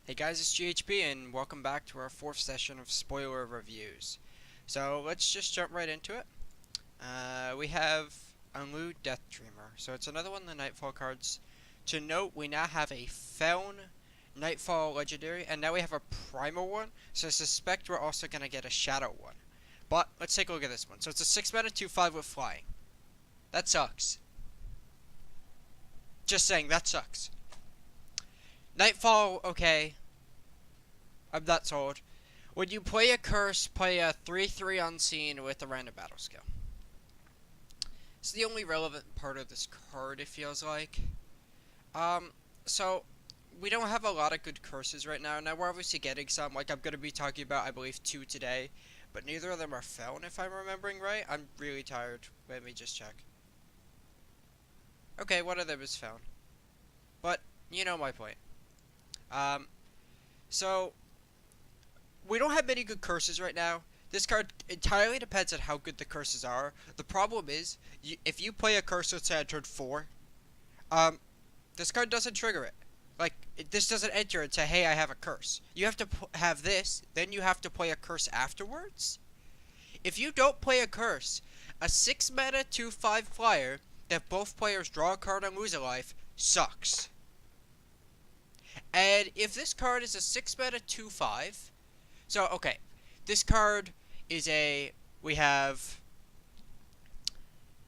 Hey guys, it's GHB and welcome back to our fourth session of spoiler reviews. So let's just jump right into it. We have Unlu Death Dreamer. So it's another one of the Nightfall cards. To note, we now have a Feln Nightfall Legendary, and now we have a Primal one, so I suspect we're also going to get a Shadow one. But let's take a look at this one. So it's a 6 mana 2/5 with flying. That sucks. Just saying, that sucks. Nightfall, okay. I'm not sold. When you play a curse, play a 3/3 unseen with a random battle skill. It's the only relevant part of this card, it feels like. So we don't have a lot of good curses right now. Now we're obviously getting some, like I'm going to be talking about, I believe, 2 today. But neither of them are Feln, if I'm remembering right. I'm really tired. Let me just check. Okay, one of them is Feln. But, you know my point. So we don't have many good curses right now. This card entirely depends on how good the curses are. The problem is, if you play a curse, let's say on turn 4, this card doesn't trigger it. Like, this doesn't enter and say, hey, I have a curse. You have to have this, then you have to play a curse afterwards? If you don't play a curse, a 6 mana 2/5 flyer that both players draw a card and lose a life sucks. And if this card is a 6 mana 2/5, so, okay, this card is we have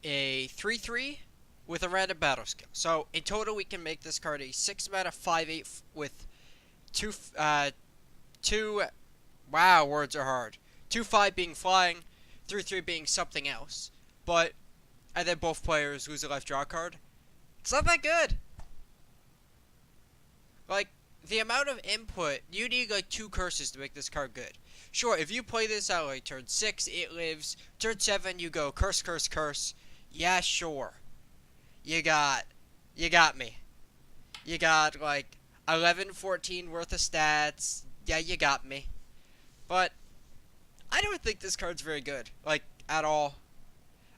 a 3/3 with a random battle skill. So, in total, we can make this card a 6 mana 5/8 with wow, words are hard. 2/5 being flying, 3/3 being something else. But, and then both players lose a life, draw a card. It's not that good. Like, the amount of input, you need like 2 curses to make this card good. Sure, if you play this out like turn 6, it lives. Turn 7, you go curse, curse, curse. Yeah, sure. You got me. You got like 11, 14 worth of stats. Yeah, you got me. But I don't think this card's very good, like at all.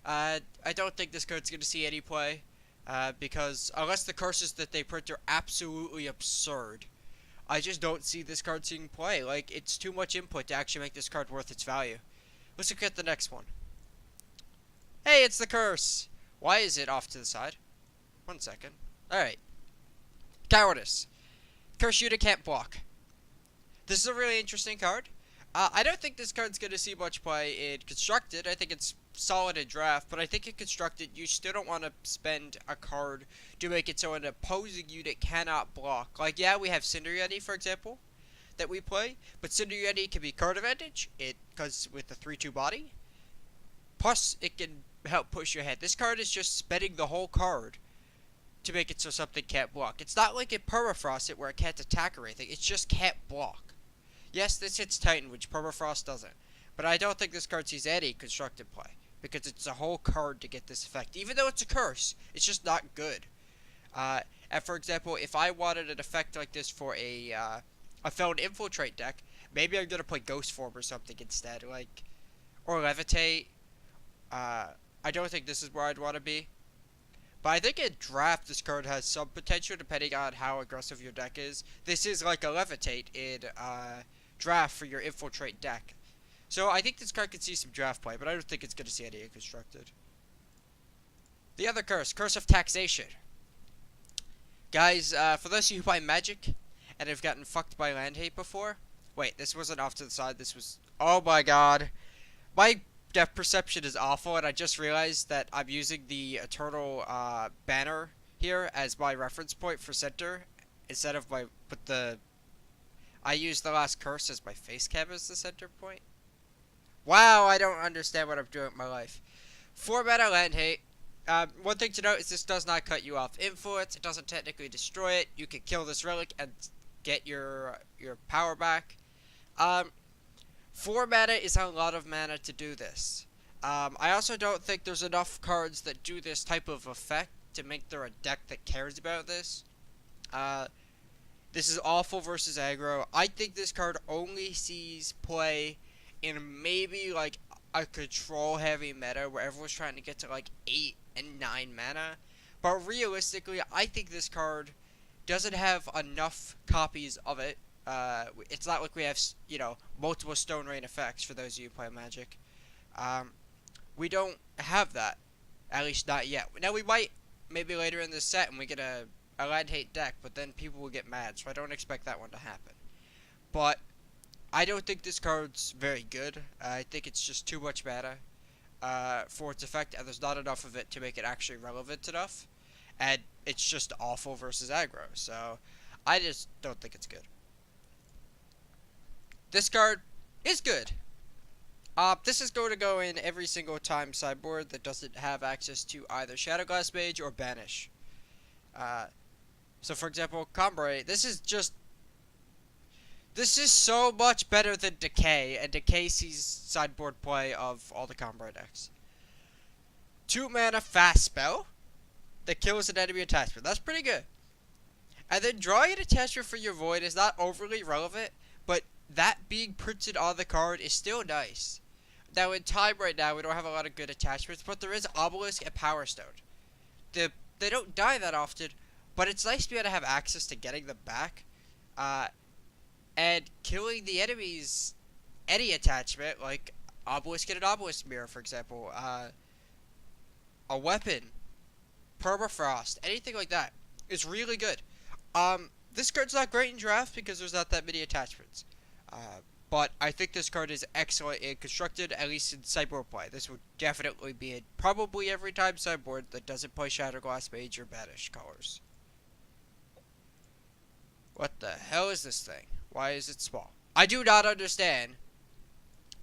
I don't think this card's gonna see any play, because unless the curses that they print are absolutely absurd, I just don't see this card seeing play. Like, it's too much input to actually make this card worth its value. Let's look at the next one. Hey, it's the curse! Why is it off to the side? 1 second. Alright. Cowardice. Curse unit can't block. This is a really interesting card. I don't think this card's going to see much play in Constructed. I think it's solid in Draft, but I think in Constructed, you still don't want to spend a card to make it so an opposing unit cannot block. Like, yeah, we have Cinder Yeti, for example, that we play, but Cinder Yeti can be card advantage, because with the 3/2 body, plus it can help push your head. This card is just spending the whole card to make it so something can't block. It's not like it permafrost it where it can't attack or anything, it just can't block. Yes, this hits Titan, which Permafrost doesn't. But I don't think this card sees any constructed play, because it's a whole card to get this effect. Even though it's a curse, it's just not good. And for example, if I wanted an effect like this for a Feln Infiltrate deck, maybe I'm going to play Ghost Form or something instead, like, or Levitate. I don't think this is where I'd want to be. But I think in Draft, this card has some potential, depending on how aggressive your deck is. This is like a Levitate in Draft for your Infiltrate deck. So I think this card could see some Draft play, but I don't think it's going to see any Constructed. The other curse, Curse of Taxation. Guys, for those of you who play Magic and have gotten fucked by land hate before. Wait, this wasn't off to the side, this was... Oh my god. My depth perception is awful, and I just realized that I'm using the Eternal banner here as my reference point for center instead of my... I use the last curse as my face cam as the center point. Wow, I don't understand what I'm doing with my life. 4 mana land hate. One thing to note is this does not cut you off influence. It doesn't technically destroy it. You can kill this relic and get your power back. 4 mana is a lot of mana to do this. I also don't think there's enough cards that do this type of effect to make there a deck that cares about this. This is awful versus aggro. I think this card only sees play in maybe like a control heavy meta where everyone's trying to get to like 8 and 9 mana. But realistically, I think this card doesn't have enough copies of it It's not like we have, multiple Stone Rain effects for those of you who play Magic. Um, we don't have that. At least not yet. Now we might, maybe later in this set, and we get a land hate deck, but then people will get mad, so I don't expect that one to happen. But I don't think this card's very good. I think it's just too much mana for its effect, and there's not enough of it to make it actually relevant enough. And it's just awful versus aggro, so I just don't think it's good. This card is good. This is going to go in every single time sideboard that doesn't have access to either Shadowglass Mage or Banish. So for example, Combray, this is so much better than Decay, and Decay sees sideboard play of all the Combray decks. 2 mana fast spell that kills an enemy attachment. That's pretty good. And then drawing an attachment for your Void is not overly relevant, but that being printed on the card is still nice. Now in time right now, we don't have a lot of good attachments, but there is Obelisk and Power Stone. They don't die that often, but it's nice to be able to have access to getting them back. And killing the enemy's any attachment, like Obelisk and an Obelisk Mirror, for example. A weapon, Permafrost, anything like that is really good. This card's not great in draft because there's not that many attachments. But I think this card is excellent in constructed, at least in sideboard play. This would definitely be in probably every time sideboard that doesn't play Shatterglass Mage or Banish colors. What the hell is this thing? Why is it small? I do not understand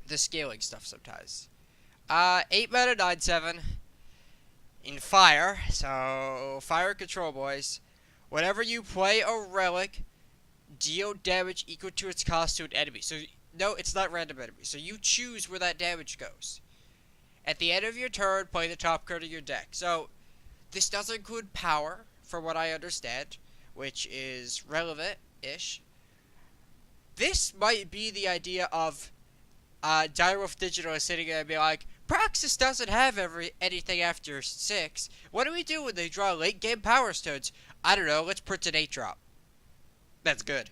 the scaling stuff sometimes. 8 mana, 9/7 in fire. So fire control, boys. Whenever you play a relic, deal damage equal to its cost to an enemy. So no, it's not random enemy. So you choose where that damage goes. At the end of your turn, play the top card of your deck. So this does include power, from what I understand, which is relevant-ish. This might be the idea of Direwolf Digital is sitting there and be like, Praxis doesn't have anything after 6. What do we do when they draw late game Power Stones? I don't know, let's print an 8-drop. That's good.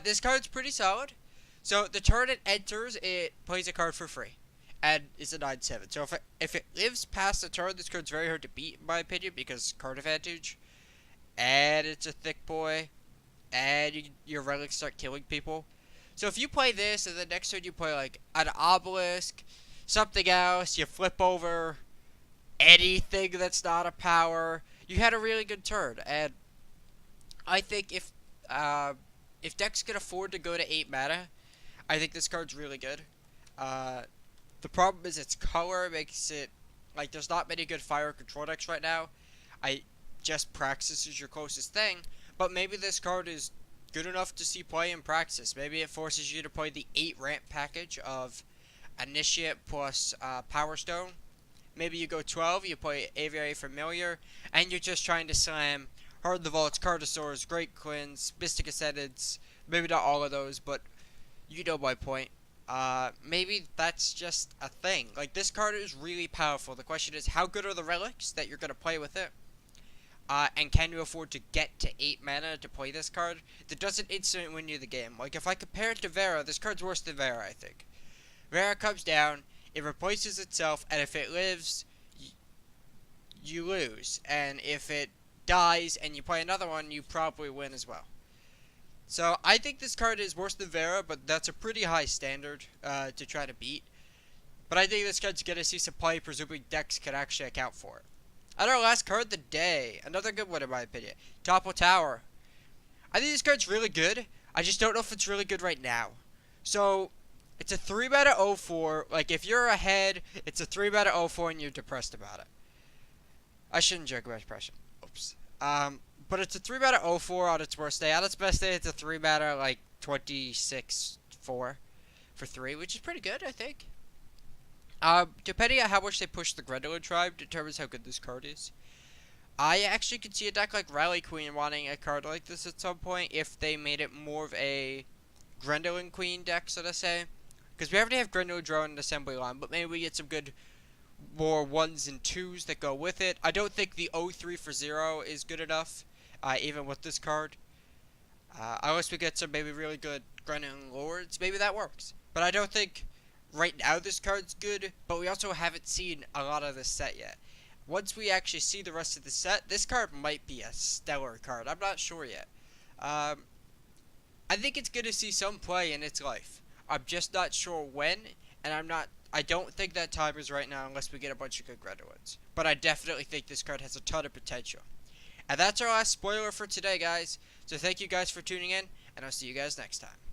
This card's pretty solid. So the turn it enters, it plays a card for free. And it's a 9/7. So if it lives past the turn, this card's very hard to beat, in my opinion, because card advantage. And it's a thick boy. And your relics start killing people. So if you play this, and the next turn you play like an Obelisk, something else, you flip over anything that's not a power, you had a really good turn. And I think if decks can afford to go to 8 mana, I think this card's really good. The problem is its color makes it like there's not many good fire control decks right now. Just Praxis is your closest thing, but maybe this card is good enough to see play in Praxis. Maybe it forces you to play the 8 ramp package of Initiate plus Power Stone. Maybe you go 12, you play Aviary Familiar, and you're just trying to slam Heart of the Vaults, Cardosaurs, Great Cleanse, Mystic Ascendants. Maybe not all of those, but you know my point. Maybe that's just a thing. Like, this card is really powerful. The question is, how good are the relics that you're going to play with it? And can you afford to get to 8 mana to play this card? That doesn't instantly win you the game. Like, if I compare it to Vera, this card's worse than Vera, I think. Vera comes down, it replaces itself, and if it lives, you lose. And if it dies and you play another one, you probably win as well. So I think this card is worse than Vera, but that's a pretty high standard to try to beat. But I think this card's going to see some play, presumably decks can actually account for it. And our last card of the day, another good one in my opinion, Topple Tower. I think this card's really good, I just don't know if it's really good right now. So, it's a 3 mana 0/4, like if you're ahead, it's a 3 mana 0/4 and you're depressed about it. I shouldn't joke about depression, oops. But it's a 3 mana 0/4 on its worst day. On its best day, it's a 3 mana like 26/4 for 3, which is pretty good, I think. Depending on how much they push the Grendelin tribe determines how good this card is. I actually could see a deck like Rally Queen wanting a card like this at some point if they made it more of a Grendelin Queen deck, so to say. Because we already have Grendelin Drone and Assembly Line, but maybe we get some good more 1s and 2s that go with it. I don't think the 0/3 for 0 is good enough, even with this card. Unless we get some maybe really good Grenin Lords, maybe that works. But I don't think right now this card's good, but we also haven't seen a lot of this set yet. Once we actually see the rest of the set, this card might be a stellar card. I'm not sure yet. Um, I think it's going to see some play in its life. I'm just not sure when, and I don't think that time is right now unless we get a bunch of good Greninwards. But I definitely think this card has a ton of potential. And that's our last spoiler for today, guys. So thank you guys for tuning in, and I'll see you guys next time.